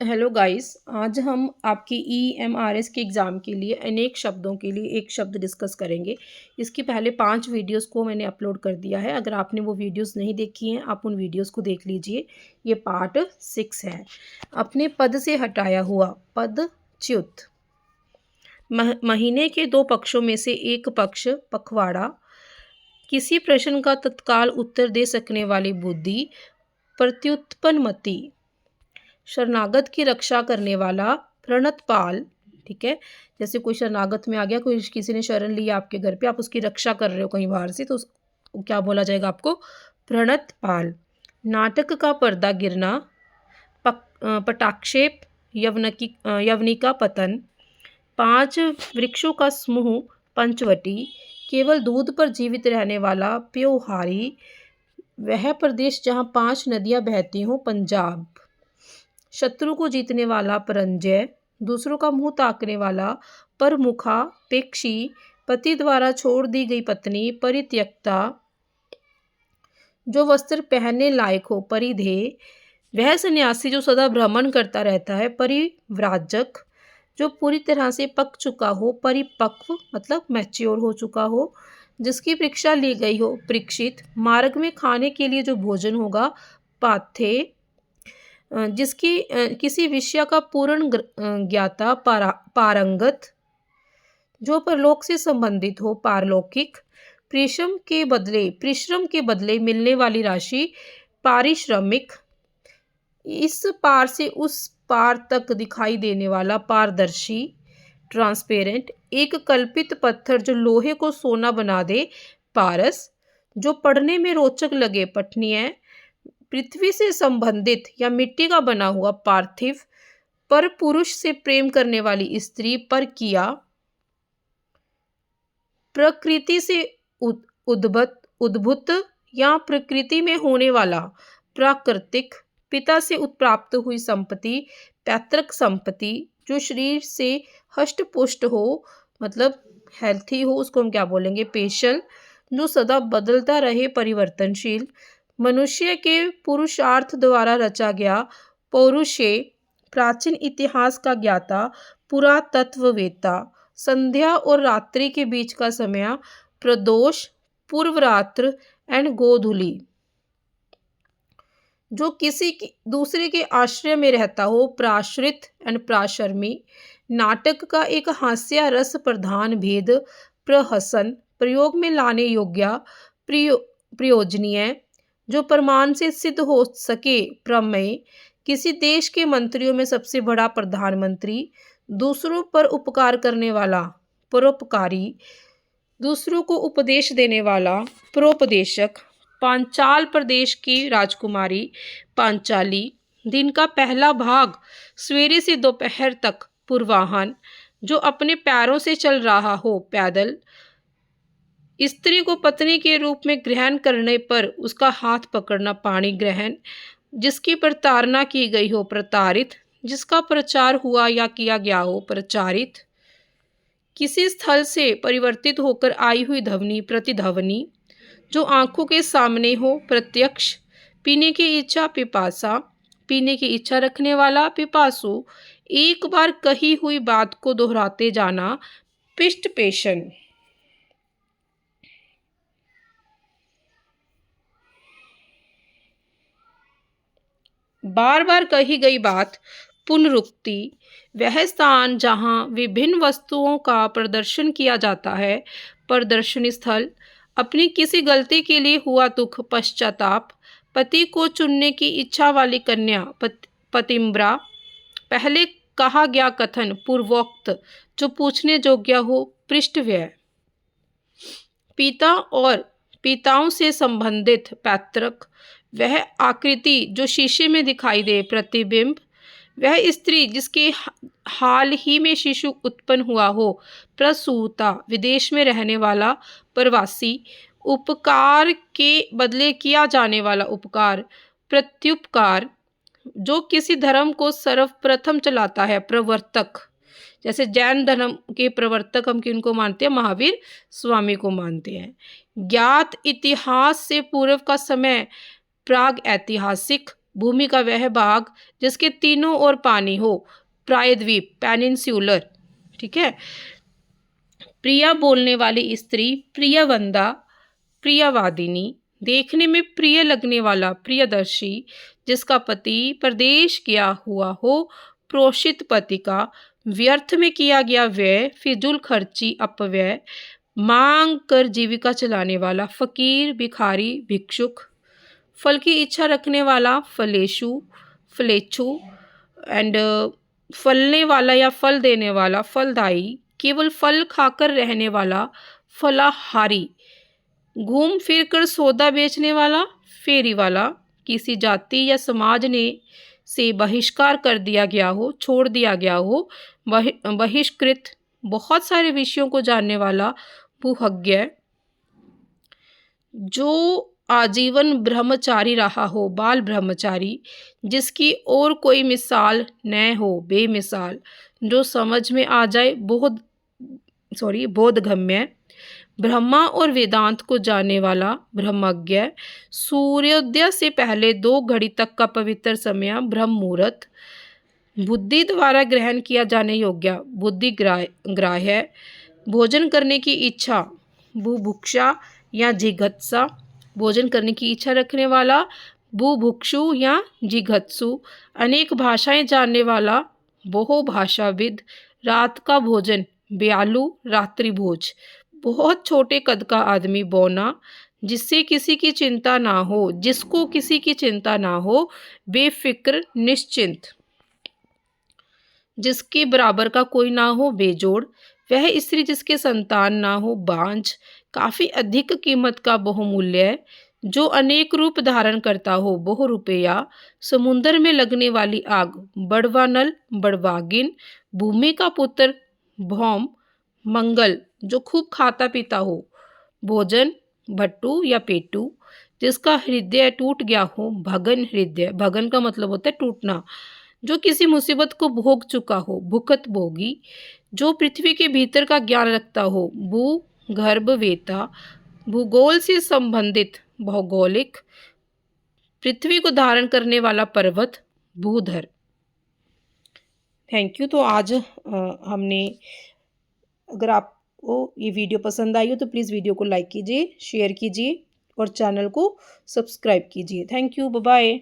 Hello guys. आज हम आपकी ईएमआरएस के एग्ज़ाम के लिए अनेक शब्दों के लिए एक शब्द डिस्कस करेंगे। इसकी पहले 5 वीडियोस को मैंने अपलोड कर दिया है। अगर आपने वो वीडियोस नहीं देखी हैं आप उन वीडियोस को देख लीजिए। ये पार्ट 6 है। अपने पद से हटाया हुआ पदच्युत। महीने के 2 पक्षों में से एक पक्ष पखवाड़ा। किसी प्रश्न का तत्काल उत्तर दे सकने वाली बुद्धि प्रत्युत्पन्नमति। शरणागत की रक्षा करने वाला प्रणतपाल। ठीक है, जैसे कोई शरणागत में आ गया, कोई किसी ने शरण लिया आपके घर पे, आप उसकी रक्षा कर रहे हो कहीं बाहर से, तो क्या बोला जाएगा आपको? प्रणतपाल। नाटक का पर्दा गिरना पटाक्षेप यवनिका पतन। 5 वृक्षों का समूह पंचवटी। केवल दूध पर जीवित रहने वाला प्योहारी। वह प्रदेश जहाँ 5 नदियाँ बहती हों पंजाब। शत्रु को जीतने वाला परंजय। दूसरों का मुंह ताकने वाला परमुखापेक्षी। पति द्वारा छोड़ दी गई पत्नी परित्यक्ता। जो वस्त्र पहनने लायक हो परिधेय। वह सन्यासी जो सदा भ्रमण करता रहता है परिव्राजक। जो पूरी तरह से पक चुका हो परिपक्व मतलब मैच्योर हो चुका हो। जिसकी परीक्षा ली गई हो परीक्षित। मार्ग में खाने के लिए जो भोजन होगा पाथेय। जिसकी किसी विषय का पूर्ण ज्ञाता पारंगत। जो परलोक से संबंधित हो पारलौकिक। परिश्रम के बदले मिलने वाली राशि पारिश्रमिक। इस पार से उस पार तक दिखाई देने वाला पारदर्शी ट्रांसपेरेंट। एक कल्पित पत्थर जो लोहे को सोना बना दे पारस। जो पढ़ने में रोचक लगे पठनीय। पृथ्वी से संबंधित या मिट्टी का बना हुआ पार्थिव। पर पुरुष से प्रेम करने वाली स्त्री पर किया। प्रकृति से उद्भूत या प्रकृति में होने वाला प्राकृतिक। पिता से उत्प्राप्त हुई संपत्ति पैतृक संपत्ति। जो शरीर से हष्ट पुष्ट हो मतलब हेल्थी हो उसको हम क्या बोलेंगे? पेशल। जो सदा बदलता रहे परिवर्तनशील। मनुष्य के पुरुषार्थ द्वारा रचा गया पौरुषेय। प्राचीन इतिहास का ज्ञाता पुरातत्ववेत्ता। संध्या और रात्रि के बीच का समय प्रदोष पूर्वरात्र एंड गोधूली। जो किसी दूसरे के आश्रय में रहता हो प्राश्रित एंड प्राशर्मी। नाटक का एक हास्य रस प्रधान भेद प्रहसन। प्रयोग में लाने योग्य प्रयोजनीय। जो प्रमाण से सिद्ध हो सके प्रमेय। किसी देश के मंत्रियों में सबसे बड़ा प्रधानमंत्री। दूसरों पर उपकार करने वाला परोपकारी। दूसरों को उपदेश देने वाला परोपदेशक। पांचाल प्रदेश की राजकुमारी पांचाली। दिन का पहला भाग सवेरे से दोपहर तक पूर्वाहन। जो अपने पैरों से चल रहा हो पैदल। स्त्री को पत्नी के रूप में ग्रहण करने पर उसका हाथ पकड़ना पाणी ग्रहण। जिसकी प्रताड़ना की गई हो प्रताड़ित। जिसका प्रचार हुआ या किया गया हो प्रचारित। किसी स्थल से परिवर्तित होकर आई हुई ध्वनि प्रतिध्वनि। जो आंखों के सामने हो प्रत्यक्ष। पीने की इच्छा पिपासा। पीने की इच्छा रखने वाला पिपासु। एक बार कही हुई बात को दोहराते जाना पिष्ट पेशन। बार बार कही गई बात पुनरुक्ति। वह स्थान जहाँ विभिन्न वस्तुओं का प्रदर्शन किया जाता है प्रदर्शनी स्थल। अपनी किसी गलती के लिए हुआ दुख पश्चाताप। पति को चुनने की इच्छा वाली कन्या पतिम्बरा। पहले कहा गया कथन पूर्वोक्त। जो पूछने योग्य हो पृष्ठव्यय। पिता और पिताओं से संबंधित पैतृक। वह आकृति जो शीशे में दिखाई दे प्रतिबिंब। वह स्त्री जिसके हाल ही में शिशु उत्पन्न हुआ हो प्रसूता। विदेश में रहने वाला प्रवासी। उपकार के बदले किया जाने वाला उपकार प्रत्युपकार। जो किसी धर्म को सर्वप्रथम चलाता है प्रवर्तक। जैसे जैन धर्म के प्रवर्तक हम किनको मानते हैं? महावीर स्वामी को मानते हैं। ज्ञात इतिहास से पूर्व का समय प्राग ऐतिहासिक। भूमि का वह भाग जिसके तीनों ओर पानी हो, प्रायद्वीप, पेनिनसुलर। ठीक है। प्रिया बोलने वाली स्त्री, प्रियवंदा, प्रियवादिनी। देखने में प्रिय लगने वाला, प्रियदर्शी। जिसका पति परदेश गया हुआ हो, प्रोषित पति का। व्यर्थ में किया गया व्यय, फिजूल खर्ची, अपव्यय। मांग कर जीविका चलाने वाला, फकीर, भिखारी, भिक्षुक। फल की इच्छा रखने वाला, फलेशु, फलेच्छु। एंड फलने वाला या फल देने वाला, फलदायी। केवल फल खाकर रहने वाला, फलाहारी। घूम फिर कर सौदा बेचने वाला, फेरी वाला। किसी जाति या समाज ने से बहिष्कार कर दिया गया हो, छोड़ दिया गया हो, बहिष्कृत। बहुत सारे विषयों को जानने वाला, भूहज्ञ। जो आजीवन ब्रह्मचारी रहा हो, बाल ब्रह्मचारी। जिसकी और कोई मिसाल न हो, बेमिसाल। जो समझ में आ जाए, बोधगम्य। ब्रह्मा और वेदांत को जानने वाला, ब्रह्मज्ञ। सूर्योदय से पहले 2 घड़ी तक का पवित्र समय, ब्रह्म मुहूर्त। बुद्धि द्वारा ग्रहण किया जाने योग्य, बुद्धि ग्राह्य। भोजन करने की इच्छा, बुभुक्षा या जिघत्सा। भोजन करने की इच्छा रखने वाला, बुभुक्षु या जिघत्सु। अनेक भाषाएं जानने वाला, बहुभाषाविद। रात का भोजन, ब्यालू, रात्रि भोज। बहुत छोटे कद का आदमी, बौना। जिससे किसी की चिंता ना हो, जिसको किसी की चिंता ना हो, बेफिक्र, निश्चिंत। जिसके बराबर का कोई ना हो, बेजोड़। वह स्त्री जिसके संतान ना हो, बांझ। काफी अधिक कीमत का, बहुमूल्य। जो अनेक रूप धारण करता हो, बहुरूपया। समुद्र में लगने वाली आग, बड़वानल, बड़वागिन। भूमि का पुत्र, भौम। मंगल, जो खूब खाता पीता हो, भोजन, भट्टू या पेटू। जिसका हृदय टूट गया हो, भगन हृदय। भगन का मतलब होता है टूटना। जो किसी मुसीबत को भोग चुका हो, भुखत भोगी। जो पृथ्वी के भीतर का ज्ञान रखता हो, भू गर्भवेता। भूगोल से संबंधित, भौगोलिक। पृथ्वी को धारण करने वाला पर्वत, भूधर। Thank you. तो आज हमने, अगर आपको ये वीडियो पसंद आई हो तो प्लीज़ वीडियो को लाइक कीजिए, शेयर कीजिए और चैनल को सब्सक्राइब कीजिए। Thank you, bye bye.